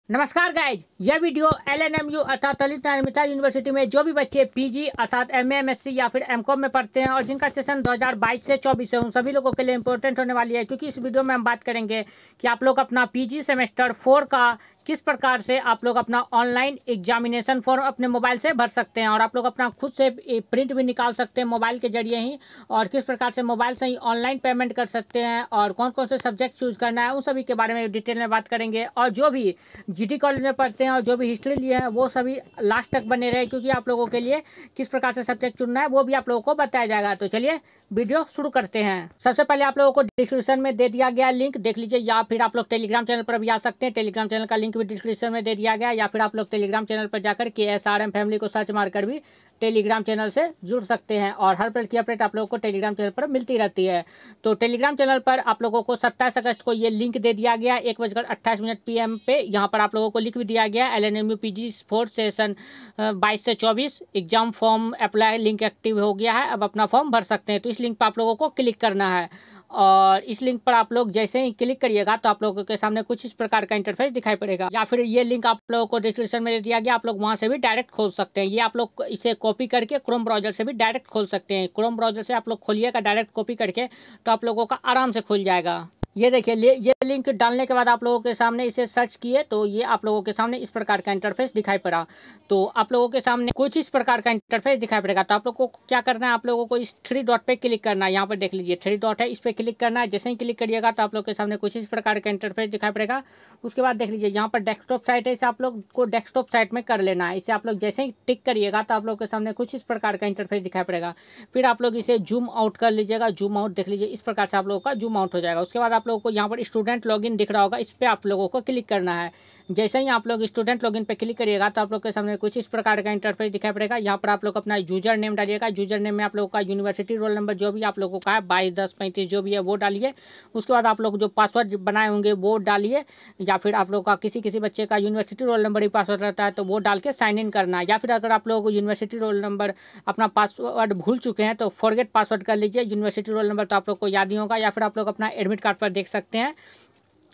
नमस्कार गाइज, यह video LNMU अर्थात ललित नारायण मिथिला यूनिवर्सिटी में जो भी बच्चे पीजी अर्थात MA MSc या फिर MCOM में पढ़ते हैं और जिनका सेशन 2022 से 24 है उन सभी लोगों के लिए इंपॉर्टेंट होने वाली है, क्योंकि इस वीडियो में हम बात करेंगे कि आप लोग अपना पीजी सेमेस्टर 4 का किस प्रकार से आप लोग अपना ऑनलाइन एग्जामिनेशन फॉर्म अपने मोबाइल से भर सकते हैं और आप लोग अपना खुद से प्रिंट भी निकाल सकते हैं मोबाइल के जरिए ही, और किस प्रकार से मोबाइल से ही ऑनलाइन पेमेंट कर सकते हैं और कौन कौन से सब्जेक्ट चूज करना है उन सभी के बारे में डिटेल में बात करेंगे। और जो भी GT कॉलेज में पढ़ते हैं और जो भी हिस्ट्री लिए हैं वो सभी लास्ट तक बने रहे, क्योंकि आप लोगों के लिए किस प्रकार से सब्जेक्ट चुनना है वो भी आप लोगों को बताया जाएगा। तो चलिए वीडियो शुरू करते हैं। सबसे पहले आप लोगों को डिस्क्रिप्शन में दे दिया गया लिंक देख लीजिए, या फिर आप लोग टेलीग्राम चैनल पर भी आ सकते हैं। टेलीग्राम चैनल का लिंक भी डिस्क्रिप्शन में दे दिया गया, या फिर आप लोग टेलीग्राम चैनल पर जाकर KSRM फैमिली को सर्च मारकर भी टेलीग्राम चैनल से जुड़ सकते हैं। और हर प्रकार की अपडेट आप लोगों को टेलीग्राम चैनल पर मिलती रहती है। तो टेलीग्राम चैनल पर आप लोगों को 27 अगस्त को ये लिंक दे दिया गया 1:28 PM पे। यहाँ पर आप लोगों को लिख भी दिया गया LNMU PG 4 सेशन 22 से 24 exam form apply link active हो गया है, अब अपना फॉर्म भर सकते हैं। तो इस लिंक पर आप लोगों को क्लिक करना है और इस लिंक पर आप लोग जैसे ही क्लिक करिएगा तो आप लोगों के सामने कुछ इस प्रकार का इंटरफेस दिखाई पड़ेगा, या फिर ये लिंक आप लोगों को डिस्क्रिप्शन में दे दिया गया, आप लोग वहां से भी डायरेक्ट खोल सकते हैं। ये आप लोग इसे कॉपी करके क्रोम ब्राउजर से भी डायरेक्ट खोल सकते हैं। क्रोम ब्राउजर से आप लोग खोलिएगा डायरेक्ट कॉपी करके तो आप लोगों का आराम से खुल जाएगा। ये देखिए, ये लिंक डालने के बाद आप लोगों के सामने इसे सर्च किए तो ये आप लोगों के सामने इस प्रकार का इंटरफेस दिखाई पड़ा। तो आप लोगों के सामने कुछ इस प्रकार का इंटरफेस दिखाई पड़ेगा। तो आप लोगों को क्या करना है, आप लोगों को इस 3 डॉट पे क्लिक करना है। यहाँ पर देख लीजिए 3 डॉट है, इस पर क्लिक करना है। जैसे ही क्लिक करिएगा तो आप लोग के सामने कुछ इस प्रकार का इंटरफेस दिखाई पड़ेगा। उसके बाद देख लीजिए यहाँ पर डेस्कटॉप साइट है, इसे आप लोग को डेस्कटॉप साइट में कर लेना है। इसे आप लोग जैसे ही टिक करिएगा तो आप लोग के सामने कुछ इस प्रकार का इंटरफेस दिखाई पड़ेगा। फिर आप लोग इसे जूम आउट कर लीजिएगा। जूम आउट देख लीजिए, इस प्रकार से आप लोगों का जूम आउट हो जाएगा। उसके बाद आप लोगों को यहाँ पर स्टूडेंट लॉगिन दिख रहा होगा, इस पर आप लोगों को क्लिक करना है। जैसे ही आप लोग स्टूडेंट लॉगिन पे क्लिक करिएगा तो आप लोग के सामने कुछ इस प्रकार का इंटरफेस दिखाई पड़ेगा। यहाँ पर आप लोग अपना यूजर नेम डालिएगा। यूजर नेम में आप लोगों का यूनिवर्सिटी रोल नंबर जो भी आप लोगों का है 221035 जो भी है वो डालिए। उसके बाद आप लोग जो पासवर्ड बनाए होंगे वो डालिए, या फिर आप लोग का किसी बच्चे का यूनिवर्सिटी रोल नंबर ही पासवर्ड रहता है तो वो डाल के साइन इन करना है। या फिर अगर आप लोग यूनिवर्सिटी रोल नंबर अपना पासवर्ड भूल चुके हैं तो फॉरगेट पासवर्ड कर लीजिए। यूनिवर्सिटी रोल नंबर तो आप लोग को याद ही होगा, या फिर आप लोग अपना एडमिट कार्ड पर देख सकते हैं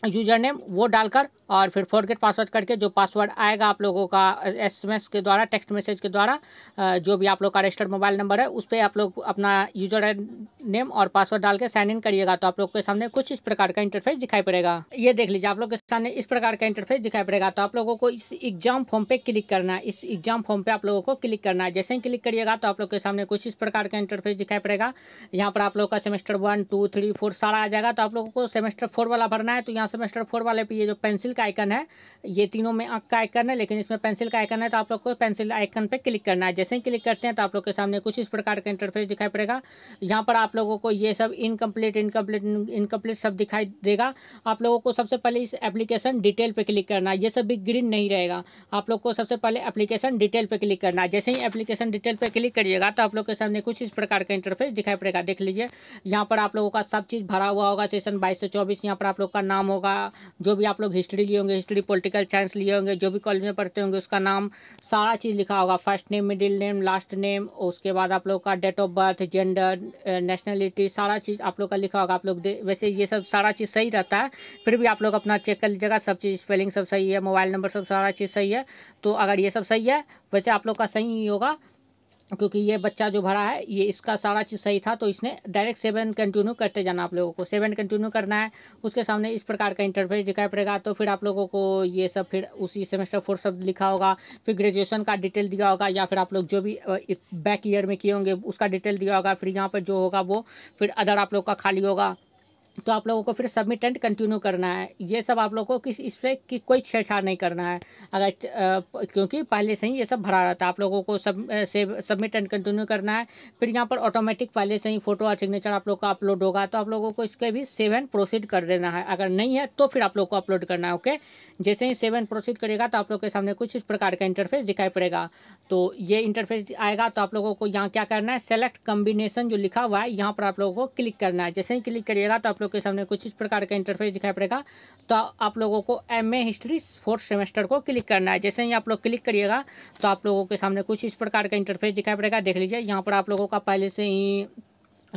यूजर नेम वो डालकर और फिर फॉरगेट पासवर्ड करके जो पासवर्ड आएगा आप लोगों का SMS के द्वारा, टेक्स्ट मैसेज के द्वारा, जो भी आप लोग का रजिस्टर्ड मोबाइल नंबर है उस पर आप लोग अपना यूजर नेम और पासवर्ड डाल के साइन इन करिएगा तो आप लोग के सामने कुछ इस प्रकार का इंटरफेस दिखाई पड़ेगा। ये देख लीजिए आप लोग के सामने इस प्रकार का इंटरफेस दिखाई पड़ेगा। तो आप लोगों को इस एग्जाम फॉर्म पे क्लिक करना है। इस एग्जाम फॉर्म पे आप लोगों को क्लिक करना है। जैसे ही क्लिक करिएगा तो आप लोग के सामने कुछ इस प्रकार का इंटरफेस दिखाई पड़ेगा। यहाँ पर आप लोग का सेमेस्टर 1 2 3 4 सारा आ जाएगा। तो आप लोगों को सेमेस्टर 4 वाला भरना है। तो यहाँ सेमेस्टर 4 वाले पे ये जो पेंसिल का आइकन है, ये तीनों में आंख का आइकन है लेकिन इसमें पेंसिल का आइकन है, तो आप लोग को पेंसिल आइकन पे क्लिक करना है। जैसे ही क्लिक करते हैं तो आप लोग के सामने कुछ इस प्रकार का इंटरफेस दिखाई पड़ेगा। यहाँ पर आप लोगों को ये सब इनकम्प्लीट सब दिखाई देगा। आप लोगों को सबसे पहले इस एप्लीकेशन डिटेल पे क्लिक करना है। ये सब भी ग्रीन नहीं रहेगा, आप लोग को सबसे पहले एप्लीकेशन डिटेल पे क्लिक करना है। जैसे ही एप्लीकेशन डिटेल पे क्लिक करिएगा तो आप लोग के सामने कुछ इस प्रकार का इंटरफेस दिखाई पड़ेगा। देख लीजिए यहाँ पर आप लोगों का सब चीज़ भरा हुआ होगा। सेशन 22 से 24 यहाँ पर आप लोग का नाम होगा, जो भी आप लोग हिस्ट्री लिए होंगे, हिस्ट्री पॉलिटिकल साइंस लिए होंगे, जो भी कॉलेज में पढ़ते होंगे उसका नाम सारा चीज़ लिखा होगा। First name, middle name, last name, उसके बाद आप लोग का date of birth, gender, nationality, सारा चीज़ आप लोग का लिखा होगा। आप लोग वैसे ये सब सारा चीज़ सही रहता है, फिर भी आप लोग अपना चेक कर लीजिएगा। सब चीज़ स्पेलिंग सब सही है, मोबाइल नंबर सब सारा चीज़ सही है। तो अगर ये सब सही है वैसे आप लोग का सही ही होगा, क्योंकि ये बच्चा जो भरा है ये इसका सारा चीज़ सही था, तो इसने डायरेक्ट 7 कंटिन्यू करते जाना। आप लोगों को 7 कंटिन्यू करना है। उसके सामने इस प्रकार का इंटरफेस दिखाई पड़ेगा। तो फिर आप लोगों को ये सब फिर उसी सेमेस्टर 4 सब लिखा होगा, फिर ग्रेजुएशन का डिटेल दिया होगा, या फिर आप लोग जो भी बैक ईयर में किए होंगे उसका डिटेल दिया होगा। फिर यहाँ पर जो होगा वो फिर अदर आप लोग का खाली होगा। तो आप लोगों को फिर सबमिट एंड कंटिन्यू करना है। ये सब आप लोगों को इस पर कि कोई छेड़छाड़ नहीं करना है, अगर क्योंकि पहले से ही ये सब भरा रहता है। आप लोगों को सबमिट एंड कंटिन्यू करना है। फिर यहाँ पर ऑटोमेटिक पहले से ही फोटो और सिग्नेचर आप लोग का अपलोड होगा, तो आप लोगों को इसके भी 7 प्रोसीड कर देना है। अगर नहीं है तो फिर आप लोग को अपलोड करना है। ओके, जैसे ही 7 प्रोसीड करेगा तो आप लोग के सामने कुछ इस प्रकार का इंटरफेस दिखाई पड़ेगा। तो ये इंटरफेस आएगा तो आप लोगों को यहाँ क्या करना है, सेलेक्ट कॉम्बिनेशन जो लिखा हुआ है यहाँ पर आप लोगों को क्लिक करना है। जैसे ही क्लिक करिएगा तो आप लोग के सामने कुछ इस प्रकार का इंटरफेस दिखाई पड़ेगा। तो आप लोगों को MA हिस्ट्री 4th सेमेस्टर को क्लिक करना है। जैसे ही आप लोग क्लिक करिएगा तो आप लोगों के सामने कुछ इस प्रकार का इंटरफेस दिखाई पड़ेगा। देख लीजिए यहाँ पर आप लोगों का पहले से ही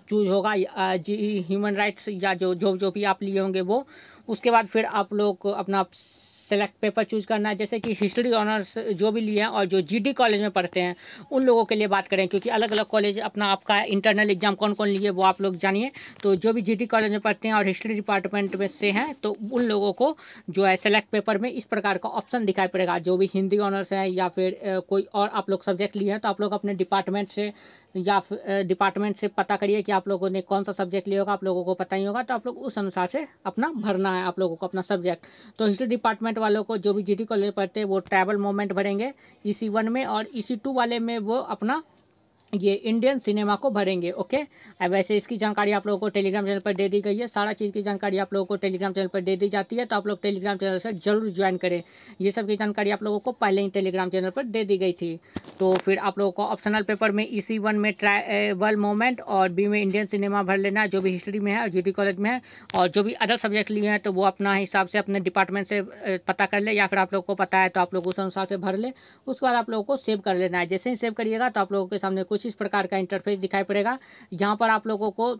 चूज होगा ह्यूमन राइट्स या जो भी आप लिए होंगे वो। उसके बाद फिर आप लोग को अपना सेलेक्ट पेपर चूज करना है। जैसे कि हिस्ट्री ऑनर्स जो भी लिए हैं और जो जीडी कॉलेज में पढ़ते हैं उन लोगों के लिए बात करें, क्योंकि अलग अलग कॉलेज अपना आपका इंटरनल एग्जाम कौन कौन लिए वो आप लोग जानिए। तो जो भी जीडी कॉलेज में पढ़ते हैं और हिस्ट्री डिपार्टमेंट में से हैं तो उन लोगों को जो है सेलेक्ट पेपर में इस प्रकार का ऑप्शन दिखाई पड़ेगा। जो भी हिंदी ऑनर्स है या फिर कोई और आप लोग सब्जेक्ट लिए हैं तो आप लोग अपने डिपार्टमेंट से या डिपार्टमेंट से पता करिए कि आप लोगों ने कौन सा सब्जेक्ट लिया होगा, आप लोगों को पता ही होगा। तो आप लोग उस अनुसार से अपना भरना है आप लोगों को अपना सब्जेक्ट। तो हिस्ट्री डिपार्टमेंट वालों को जो भी जीडी कॉलेज पढ़ते हैं वो ट्रैवल मोमेंट भरेंगे EC1 में, और EC2 वाले में वो अपना ये इंडियन सिनेमा को भरेंगे। ओके, अब वैसे इसकी जानकारी आप लोगों को टेलीग्राम चैनल पर दे दी गई है। सारा चीज़ की जानकारी आप लोगों को टेलीग्राम चैनल पर दे दी जाती है, तो आप लोग टेलीग्राम चैनल से जरूर ज्वाइन करें। ये सब की जानकारी आप लोगों को पहले ही टेलीग्राम चैनल पर दे दी गई थी। तो फिर आप लोगों को ऑप्शनल पेपर में EC1 में ट्रैवल मोमेंट और B में इंडियन सिनेमा भर लेना है, जो भी हिस्ट्री में है और जीडी कॉलेज में है। और जो भी अदर सब्जेक्ट लिए हैं तो वो अपना हिसाब से अपने डिपार्टमेंट से पता कर ले, या फिर आप लोग को पता है तो आप लोग उस अनुसार से भर ले। उसके बाद आप लोगों को सेव कर लेना है। जैसे ही सेव करिएगा तो आप लोगों के सामने कुछ इस प्रकार का इंटरफेस दिखाई पड़ेगा। यहाँ पर आप लोगों को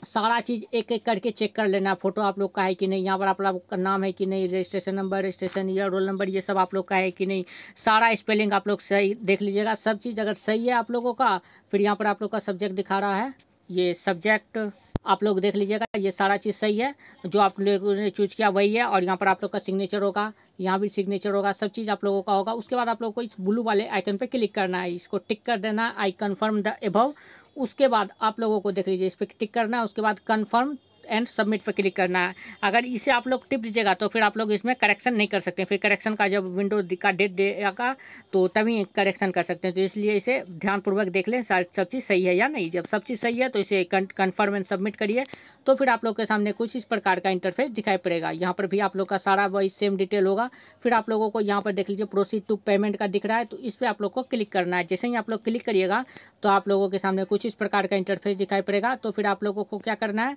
सारा चीज़ एक एक करके चेक कर लेना। फोटो आप लोग का है कि नहीं, यहाँ पर आप लोग का नाम है कि नहीं, registration number, registration year, roll number, ये सब आप लोग का है कि नहीं, सारा स्पेलिंग आप लोग सही देख लीजिएगा। सब चीज़ अगर सही है आप लोगों का, फिर यहाँ पर आप लोग का सब्जेक्ट दिखा रहा है, ये सब्जेक्ट आप लोग देख लीजिएगा, ये सारा चीज़ सही है। जो आप लोगों ने चूज किया वही है। और यहाँ पर आप लोग का सिग्नेचर होगा, यहाँ भी सिग्नेचर होगा, सब चीज़ आप लोगों का होगा। उसके बाद आप लोगों को इस ब्लू वाले आइकन पे क्लिक करना है, इसको टिक कर देना है, आई कन्फर्म द एबव। उसके बाद आप लोगों को देख लीजिए इस पर टिक करना है। उसके बाद कन्फर्म एंड सबमिट पर क्लिक करना है। अगर इसे आप लोग टिप दीजिएगा तो फिर आप लोग इसमें करेक्शन नहीं कर सकते। फिर करेक्शन का जब विंडो का डेट देगा तो तभी करेक्शन कर सकते हैं। तो इसलिए इसे ध्यानपूर्वक देख लें सब चीज़ सही है या नहीं। जब सब चीज़ सही है तो इसे कन्फर्म एंड सबमिट करिए। तो फिर आप लोग के सामने कुछ इस प्रकार का इंटरफेस दिखाई पड़ेगा। यहाँ पर भी आप लोग का सारा वही सेम डिटेल होगा। फिर आप लोगों को यहाँ पर देख लीजिए प्रोसीड टू पेमेंट का दिख रहा है, तो इस पर आप लोग को क्लिक करना है। जैसे ही आप लोग क्लिक करिएगा तो आप लोगों के सामने कुछ इस प्रकार का इंटरफेस दिखाई पड़ेगा। तो फिर आप लोगों को क्या करना है,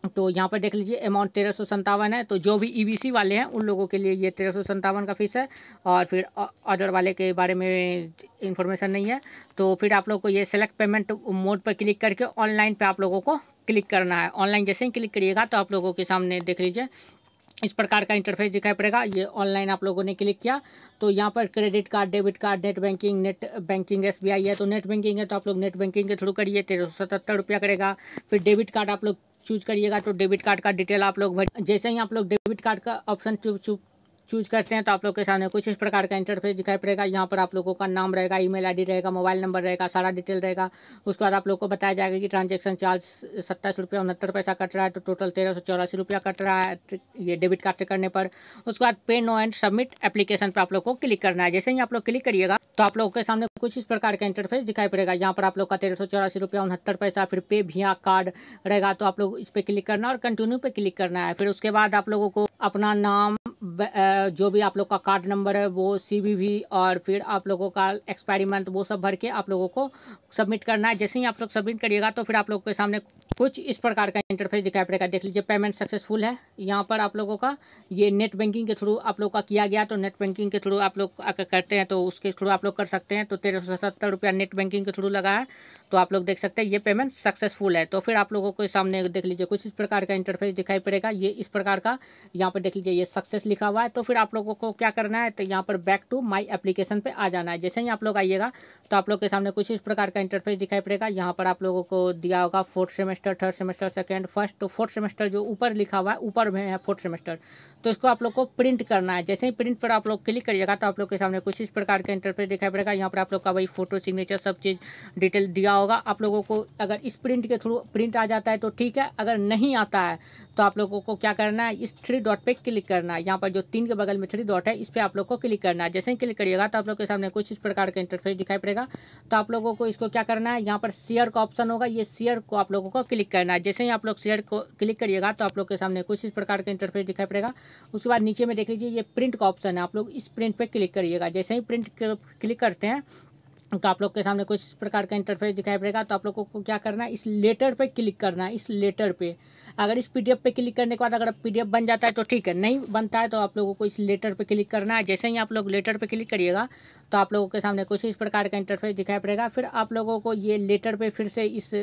तो यहाँ पर देख लीजिए अमाउंट 1357 है। तो जो भी EBC वाले हैं उन लोगों के लिए ये 1357 का फीस है, और फिर अदर वाले के बारे में इंफॉर्मेशन नहीं है। तो फिर आप लोग को ये सेलेक्ट पेमेंट मोड पर क्लिक करके ऑनलाइन पे आप लोगों को क्लिक करना है। ऑनलाइन जैसे ही क्लिक करिएगा तो आप लोगों के सामने देख लीजिए इस प्रकार का इंटरफेस दिखाई पड़ेगा। ये ऑनलाइन आप लोगों ने क्लिक किया तो यहाँ पर credit card, debit card, net banking SBI है। तो नेट बैंकिंग है तो आप लोग नेट बैंकिंग के थ्रू करिए, 1377 रुपया करेगा। फिर डेबिट कार्ड आप लोग चूज करिएगा तो डेबिट कार्ड का डिटेल आप लोग भर। जैसे ही आप लोग डेबिट कार्ड का ऑप्शन चूज करते हैं तो आप लोग के सामने कुछ इस प्रकार का इंटरफेस दिखाई पड़ेगा। यहाँ पर आप लोगों का नाम रहेगा, ईमेल ID रहेगा, मोबाइल नंबर रहेगा, सारा डिटेल रहेगा। उसके बाद आप लोग को बताया जाएगा कि ट्रांजैक्शन चार्ज 27 रुपया 69 पैसा कट रहा है, तो टोटल 1384 रुपया कट रहा है ये डेबिट कार्ड से करने पर। उसके बाद पे नो एंड सबमिट एप्लीकेशन पर आप लोग को क्लिक करना है। जैसे ही आप लोग क्लिक करिएगा तो आप लोगों के सामने कुछ इस प्रकार का इंटरफेस दिखाई पड़ेगा। यहाँ पर आप लोग का 1384 रुपया 69 पैसा, फिर पे भैया कार्ड रहेगा, तो आप लोग इस पर क्लिक करना और कंटिन्यू पे क्लिक करना है। फिर उसके बाद आप लोगों को अपना नाम, जो भी आप लोग का कार्ड नंबर है वो, CVV, और फिर आप लोगों का एक्सपायरी मंथ, वो सब भर के आप लोगों को सबमिट करना है। जैसे ही आप लोग सबमिट करिएगा तो फिर आप लोग के सामने कुछ इस प्रकार का इंटरफेस दिखाई पड़ेगा। देख लीजिए पेमेंट सक्सेसफुल है। यहाँ पर आप लोगों का ये नेट बैंकिंग के थ्रू आप लोग का किया गया, तो नेट बैंकिंग के थ्रू आप लोग अगर करते हैं तो उसके थ्रू आप लोग कर सकते हैं। तो 1377 रुपया नेट बैंकिंग के थ्रू लगा है, तो आप लोग देख सकते हैं ये पेमेंट सक्सेसफुल है। तो फिर आप लोगों को सामने देख लीजिए कुछ इस प्रकार का इंटरफेस दिखाई पड़ेगा। ये इस प्रकार का यहाँ पर देख लीजिए ये सक्सेस लिखा हुआ है। तो फिर आप लोगों को क्या करना है, तो यहाँ पर बैक टू माई एप्लीकेशन पे आ जाना है। जैसे ही आप लोग आइएगा तो आप लोग के सामने कुछ इस प्रकार का इंटरफेस दिखाई पड़ेगा। यहाँ पर आप लोगों को दिया होगा 4th semester, 3rd semester, 2nd, 1st। तो 4th सेमेस्टर जो ऊपर लिखा हुआ है, ऊपर में है 4th सेमेस्टर, तो इसको आप लोग को प्रिंट करना है। जैसे ही प्रिंट पर आप लोग क्लिक करिएगा तो आप लोग के सामने कुछ इस प्रकार का इंटरफेस दिखाई पड़ेगा। यहाँ पर आप लोग का वही फोटो, सिग्नेचर, सब चीज़ डिटेल दिया होगा। आप लोगों को अगर इस प्रिंट के थ्रू प्रिंट आ जाता है तो ठीक है, अगर नहीं आता है तो आप लोगों को क्या करना है, इस 3 डॉट पे क्लिक करना है। यहाँ पर जो 3 के बगल में 3 डॉट है इस पर आप लोग को क्लिक करना है। जैसे ही क्लिक करिएगा तो आप लोग के सामने कुछ इस प्रकार का इंटरफेस दिखाई पड़ेगा। तो आप लोगों को इसको क्या करना है, यहाँ पर शेयर का ऑप्शन होगा, ये शेयर को आप लोगों को क्लिक करना है। जैसे ही आप लोग शेयर को क्लिक करिएगा तो आप लोग के सामने कुछ इस प्रकार का इंटरफेस दिखाई पड़ेगा। उसके बाद नीचे में देख लीजिए ये प्रिंट का ऑप्शन है, आप लोग इस प्रिंट पे क्लिक करिएगा। जैसे ही प्रिंट क्लिक करते हैं तो आप लोग के सामने कुछ इस प्रकार का इंटरफेस दिखाई पड़ेगा। तो आप लोगों को क्या करना है, इस लेटर पे क्लिक करना है। इस लेटर पे अगर इस PDF पे क्लिक करने के बाद अगर PDF बन जाता है तो ठीक है, नहीं बनता है तो आप लोगों को इस लेटर पे क्लिक करना है। जैसे ही आप लोग लेटर पे क्लिक करिएगा तो आप लोगों के सामने कुछ इस प्रकार का इंटरफेस दिखाई पड़ेगा। फिर आप लोगों को ये लेटर पे फिर से इस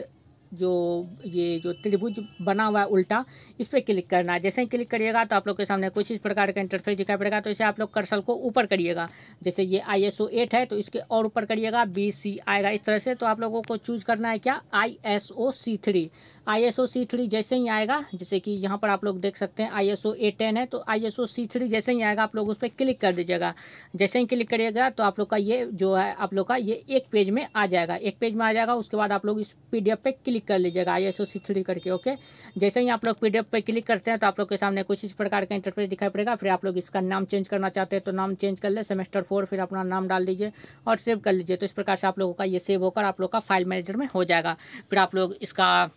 जो ये जो त्रिभुज बना हुआ है उल्टा, इस पर क्लिक करना है। जैसे ही क्लिक करिएगा तो आप लोग के सामने कुछ इस प्रकार का इंटरफेस दिखाई पड़ेगा। तो इसे आप लोग कर्सर को ऊपर करिएगा, जैसे ये ISO 8 है तो इसके और ऊपर करिएगा, BC आएगा इस तरह से। तो आप लोगों को चूज करना है क्या, ISO C3। ISO C3 जैसे ही आएगा, जैसे कि यहाँ पर आप लोग देख सकते हैं ISO 810 है, तो ISO C3 जैसे ही आएगा आप लोग उस पर क्लिक कर दीजिएगा। जैसे ही क्लिक करिएगा तो आप लोग का ये जो है आप लोग का ये एक पेज में आ जाएगा, एक पेज में आ जाएगा। उसके बाद आप लोग इस PDF पे क्लिक कर लीजिएगा ISO C3 करके। ओके, जैसे ही आप लोग PDF पे क्लिक करते हैं तो आप लोग के सामने कुछ इस प्रकार का इंटरफेस दिखाई पड़ेगा। फिर आप लोग इसका नाम चेंज करना चाहते हैं तो नाम चेंज कर ले, सेमेस्टर 4, फिर अपना नाम डाल दीजिए और सेव कर लीजिए। तो इस प्रकार से आप लोगों का ये सेव होकर आप लोग का फाइल मैनेजर में हो जाएगा। फिर आप लोग इसका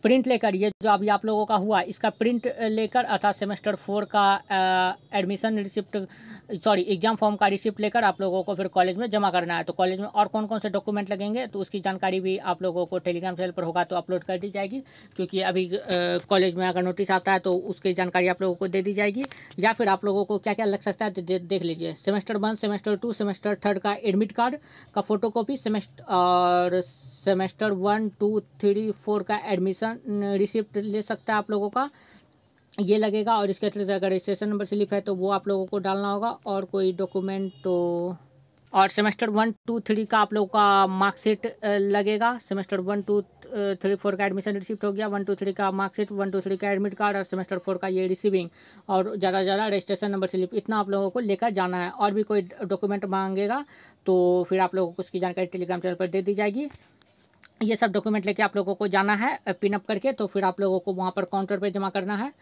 प्रिंट लेकर, ये जो अभी आप लोगों का हुआ इसका प्रिंट लेकर अर्थात सेमेस्टर 4 का admission receipt, sorry exam form का रिसिप्ट लेकर आप लोगों को फिर कॉलेज में जमा करना है। तो कॉलेज में और कौन कौन से डॉक्यूमेंट लगेंगे तो उसकी जानकारी भी आप लोगों को टेलीग्राम चैनल पर होगा तो अपलोड कर दी जाएगी। क्योंकि अभी कॉलेज में अगर नोटिस आता है तो उसकी जानकारी आप लोगों को दे दी जाएगी। या फिर आप लोगों को क्या क्या लग सकता है तो देख लीजिए। सेमेस्टर 1, सेमेस्टर 2, सेमेस्टर 3 का एडमिट कार्ड का फोटोकॉपी, सेमेस्टर 1, 2, 3, 4 का एडमिशन रिसिप्ट ले सकता है आप लोगों का, ये लगेगा। और इसके अतिरिक्त अगर रजिस्ट्रेशन नंबर स्लिप है तो वो आप लोगों को डालना होगा, और कोई डॉक्यूमेंट तो, और सेमेस्टर 1, 2, 3 का आप लोगों का मार्कशीट लगेगा। सेमेस्टर 1, 2, 3, 4 का एडमिशन रिसिप्ट हो गया, 1, 2, 3 का मार्कशीट, 1, 2, 3 का एडमिट कार्ड, और सेमेस्टर 4 का ये रिसीविंग, और ज़्यादा से ज़्यादा रजिस्ट्रेशन नंबर स्लिप, इतना आप लोगों को लेकर जाना है। और भी कोई डॉक्यूमेंट मांगेगा तो फिर आप लोगों को उसकी जानकारी टेलीग्राम चैनल पर दे दी जाएगी। ये सब डॉक्यूमेंट लेके आप लोगों को जाना है पिन अप करके। तो फिर आप लोगों को वहाँ पर काउंटर पे जमा करना है।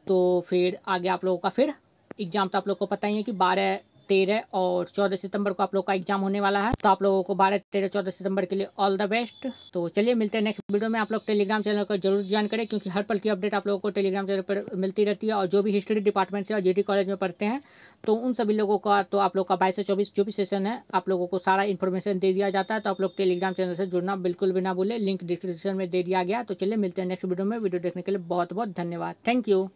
तो फिर आगे आप लोगों का फिर एग्ज़ाम तो आप लोग को पता ही है कि 12, 13 और 14 सितंबर को आप लोग का एग्जाम होने वाला है। तो आप लोगों को 12, 13, 14 सितंबर के लिए ऑल द बेस्ट। तो चलिए मिलते हैं नेक्स्ट वीडियो में। आप लोग टेलीग्राम चैनल को जरूर ज्वाइन करें, क्योंकि हर पल की अपडेट आप लोगों को टेलीग्राम चैनल पर मिलती रहती है। और जो भी हिस्ट्री डिपार्टमेंट से और GD कॉलेज में पढ़ते हैं तो उन सभी लोगों का तो आप लोग का 22 से 24 जो भी सेशन है आप लोगों को सारा इन्फॉर्मेशन दे दिया जाता है। तो आप लोग टेलीग्राम चैनल से जुड़ना बिल्कुल भी ना भूलें, लिंक डिस्क्रिप्शन में दे दिया गया। तो चलिए मिलते हैं नेक्स्ट वीडियो में। वीडियो देखने के लिए बहुत बहुत धन्यवाद। Thank you.